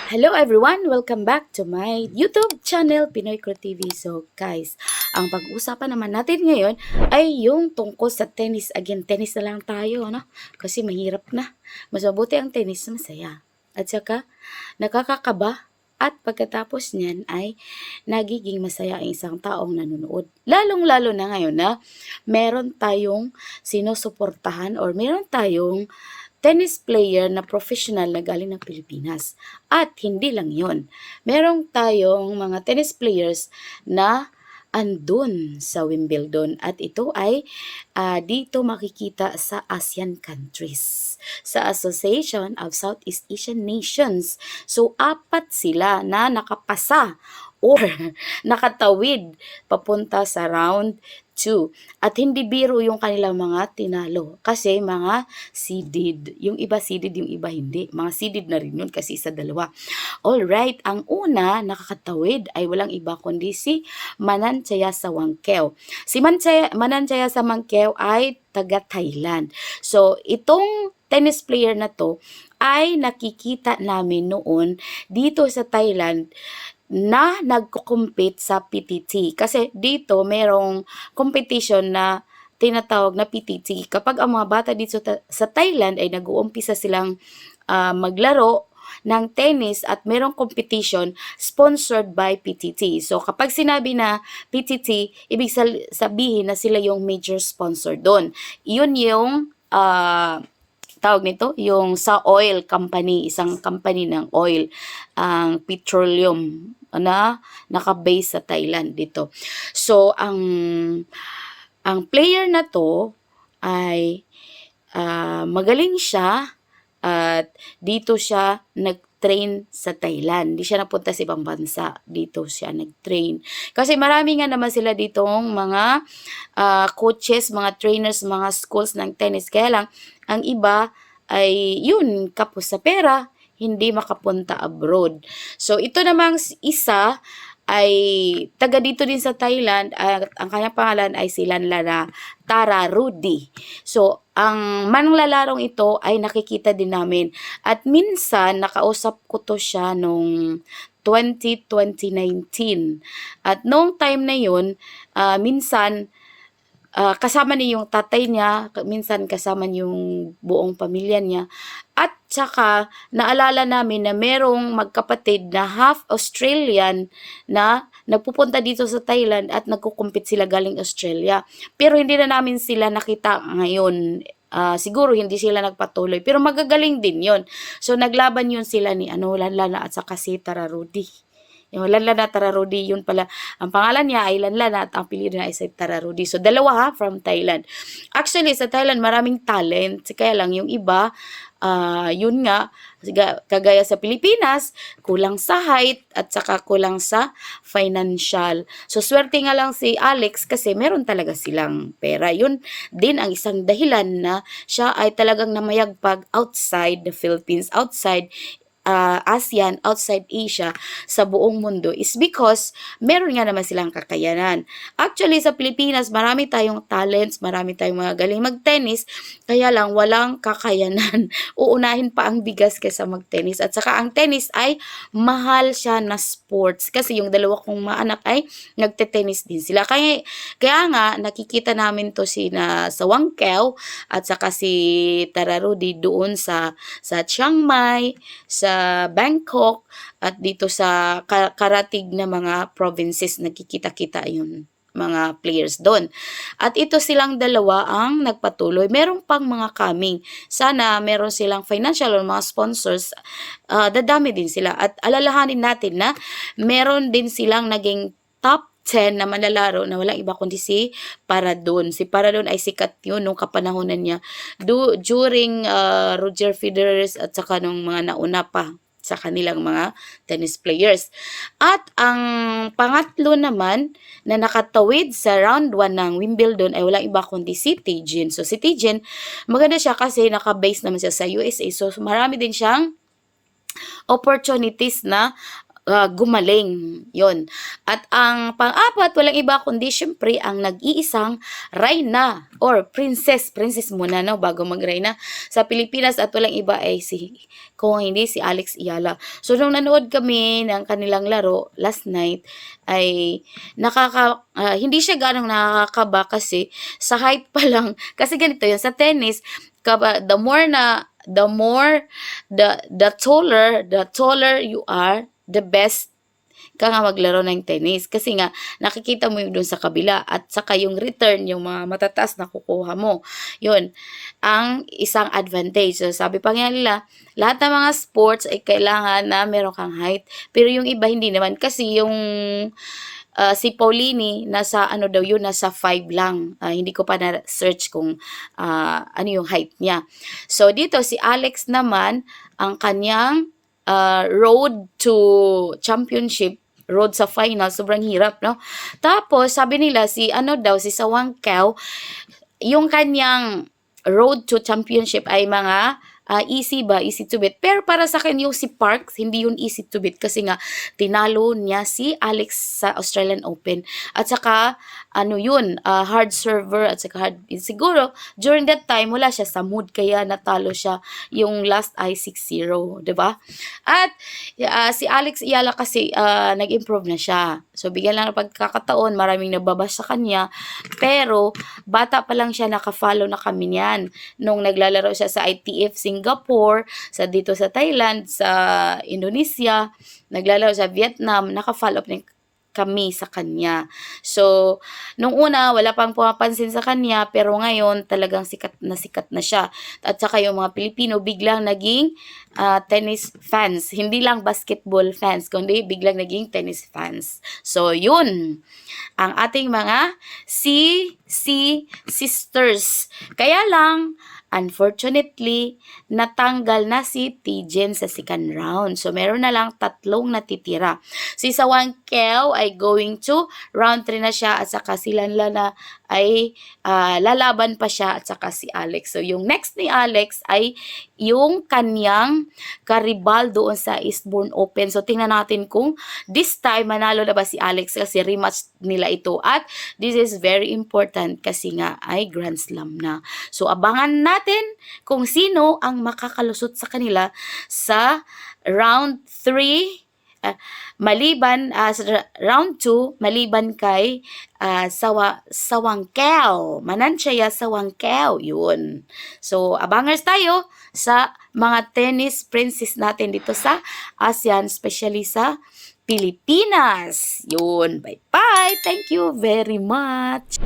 Hello everyone! Welcome back to my YouTube channel, Pinoy Crew TV. So guys, ang pag-uusapan naman natin ngayon ay yung tungkol sa tennis. Again, tennis na lang tayo, no? Kasi mahirap na. Mas mabuti ang tennis, masaya. At saka, nakakakaba. At pagkatapos niyan ay nagiging masaya ang isang taong nanonood. Lalong-lalo na ngayon na meron tayong sinusuportahan or meron tayong tennis player na professional na galing ng Pilipinas. At hindi lang yon. Merong tayong mga tennis players na andun sa Wimbledon at ito ay dito makikita sa ASEAN countries, sa Association of Southeast Asian Nations. So, apat sila na nakapasa or nakatawid papunta sa round 2. At hindi biro yung kanilang mga tinalo kasi mga seeded. Yung iba seeded, yung iba hindi. Mga seeded na rin yun kasi isa dalawa. Alright, ang una nakakatawid ay walang iba kundi si Mananchaya Sawangkeo. Si Mananchaya Sawangkeo ay taga Thailand. So, itong tennis player na to ay nakikita namin noon dito sa Thailand na nagko-compete sa PTT. Kasi dito merong competition na tinatawag na PTT. Kapag ang mga bata dito sa Thailand ay nag-uumpisa silang maglaro ng tennis at merong competition sponsored by PTT. So kapag sinabi na PTT, ibig sabihin na sila yung major sponsor doon. Yun yung tawag nito, yung sa oil company, isang company ng oil, ang petroleum na naka-base sa Thailand dito. So, ang player na to ay magaling siya at dito siya nag-train sa Thailand. Hindi siya napunta sa ibang bansa. Dito siya nag-train. Kasi marami nga naman sila ditong mga coaches, mga trainers, mga schools ng tennis. Kaya lang, ang iba ay yun, kapos sa pera, hindi makapunta abroad. So, ito namang isa ay taga dito din sa Thailand at ang kanyang pangalan ay si Lanlana Tararudi. So, ang manlalarong ito ay nakikita din namin at minsan nakausap ko to siya nung 2019. At noong time na yun, minsan kasama niya yung tatay niya, minsan kasama yung buong pamilya niya. At saka, naalala namin na merong magkapatid na half Australian na nagpupunta dito sa Thailand at nagkukumpit sila galing Australia. Pero hindi na namin sila nakita ngayon. Siguro hindi sila nagpatuloy. Pero magagaling din yon. So, naglaban yun sila ni Lanlana at saka si Tararudi. Yung Lanlana Tararudi, yun pala. Ang pangalan niya ay Lanlana at ang apelyido niya ay si Tararudi. So, dalawa ha, from Thailand. Actually, sa Thailand, maraming talent. Kaya lang, yung iba, yun nga, kagaya sa Pilipinas, kulang sa height at saka kulang sa financial. So, swerte nga lang si Alex kasi meron talaga silang pera. Yun din ang isang dahilan na siya ay talagang namayagpag outside the Philippines, outside ASEAN, outside Asia, sa buong mundo is because meron nga naman silang kakayanan. Actually, sa Pilipinas, marami tayong talents, marami tayong mga galing mag-tennis, kaya lang walang kakayanan. Uunahin pa ang bigas kaysa mag-tennis. At saka ang tennis ay mahal siya na sports kasi yung dalawa kong mga anak ay nagte-tennis din sila. Kaya nga, nakikita namin to sa Wangkeo at saka si Tararudi doon sa Chiang Mai, sa Bangkok at dito sa karatig na mga provinces nakikita-kita yun mga players doon. At ito silang dalawa ang nagpatuloy. Meron pang mga coming. Sana meron silang financial or mga sponsors. Dadami din sila. At alalahanin natin na meron din silang naging top 10 na manlalaro na walang iba kundi si Paradon. Si Paradon ay sikat yun nung kapanahonan niya during Roger Federer at saka nung mga nauna pa sa kanilang mga tennis players. At ang pangatlo naman na nakatawid sa round 1 ng Wimbledon ay walang iba kundi si Tijen. So si Tijen, maganda siya kasi naka-base naman siya sa USA. So marami din siyang opportunities na gumaling. Yun. At ang pang-apat, walang iba kundi syempre ang nag-iisang Reyna or Princess. Princess muna, no, bago mag-Reyna sa Pilipinas. At walang iba ay kung hindi si Alex Ayala. So, nung nanood kami ng kanilang laro last night, ay hindi siya ganong nakakaba kasi sa height pa lang. Kasi ganito yun, sa tennis, the taller you are, the best ka nga maglaro ng tennis. Kasi nga, nakikita mo yung dun sa kabila at saka yung return, yung mga matataas na kukuha mo. Yun, ang isang advantage. So, sabi pa nga nila, lahat ng mga sports ay kailangan na meron kang height. Pero yung iba hindi naman. Kasi yung si Paulini, nasa ano daw yun, nasa 5 lang. Hindi ko pa na-search kung ano yung height niya. So, dito si Alex naman, ang kanyang road to championship, road sa final, sobrang hirap, no? Tapos, sabi nila, si Sawang Kao, yung kanyang road to championship ay mga easy to beat. Pero para sa akin yung si Parks, hindi yun easy to beat kasi nga tinalo niya si Alex sa Australian Open. At saka hard server at saka hard, siguro during that time wala siya sa mood kaya natalo siya, yung last ay 6-0, 'di ba? At si Alex Ayala kasi nag-improve na siya. So bigyan lang ng pagkakataon, maraming nababash sa kanya, pero bata pa lang siya, naka-follow na kami niyan nung naglalaro siya sa ITF Singapore, dito sa Thailand, sa Indonesia, naglalaro sa Vietnam, naka-follow up kami sa kanya. So, nung una, wala pang pumapansin sa kanya, pero ngayon, talagang sikat na siya. At saka yung mga Pilipino, biglang naging tennis fans. Hindi lang basketball fans, kundi biglang naging tennis fans. So, yun ang ating mga sisters. Kaya lang, unfortunately, natanggal na si Tijen sa second round. So, meron na lang 3 natitira. Si Sawang Kao ay going to round 3 na siya at saka si Lanlana ay lalaban pa siya at saka si Alex. So, yung next ni Alex ay yung kanyang karibal doon sa Eastbourne Open. So, tingnan natin kung this time manalo na ba si Alex kasi rematch nila ito. At this is very important kasi nga ay Grand Slam na. So, abangan natin kung sino ang makakalusot sa kanila sa round 3 maliban sa round 2 maliban kay Sawang Kao. Manansya Sawang Kao, yun. So, abangers tayo sa mga tennis princess natin dito sa ASEAN, especially sa Pilipinas. Yun. Bye-bye. Thank you very much.